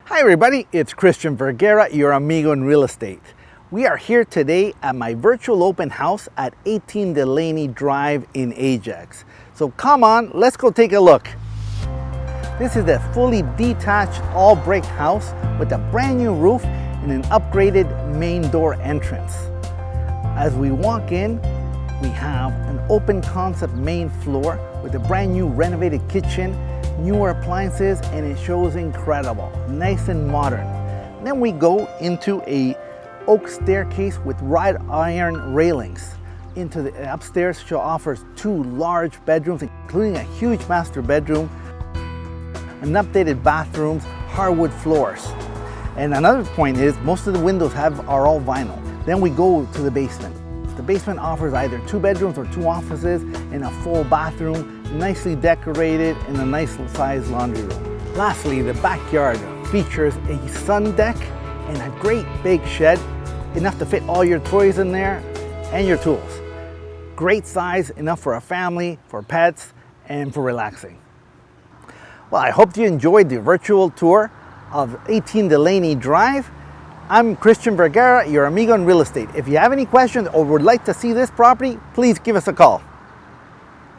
Hi everybody, it's Cristian Vergara, your amigo in real estate. We are here today at my virtual open house at 18 Delaney Drive in Ajax. So come on, let's go take a look. This is a fully detached all brick house with a brand new roof and an upgraded main door entrance. As we walk in, we have an open concept main floor with a brand new renovated kitchen, newer appliances, and it shows incredible, nice and modern. Then we go into a oak staircase with wrought iron railings. Into the upstairs, she offers two large bedrooms, including a huge master bedroom, an updated bathrooms, hardwood floors. And another point is most of the windows are all vinyl. Then we go to the basement. The basement offers either two bedrooms or two offices and a full bathroom, nicely decorated, and a nice sized laundry room. Lastly, the backyard features a sun deck and a great big shed, enough to fit all your toys in there and your tools. Great size, enough for a family, for pets, and for relaxing. Well, I hope you enjoyed the virtual tour of 18 Delaney Drive. I'm Cristian Vergara, your amigo in real estate. If you have any questions or would like to see this property, please give us a call.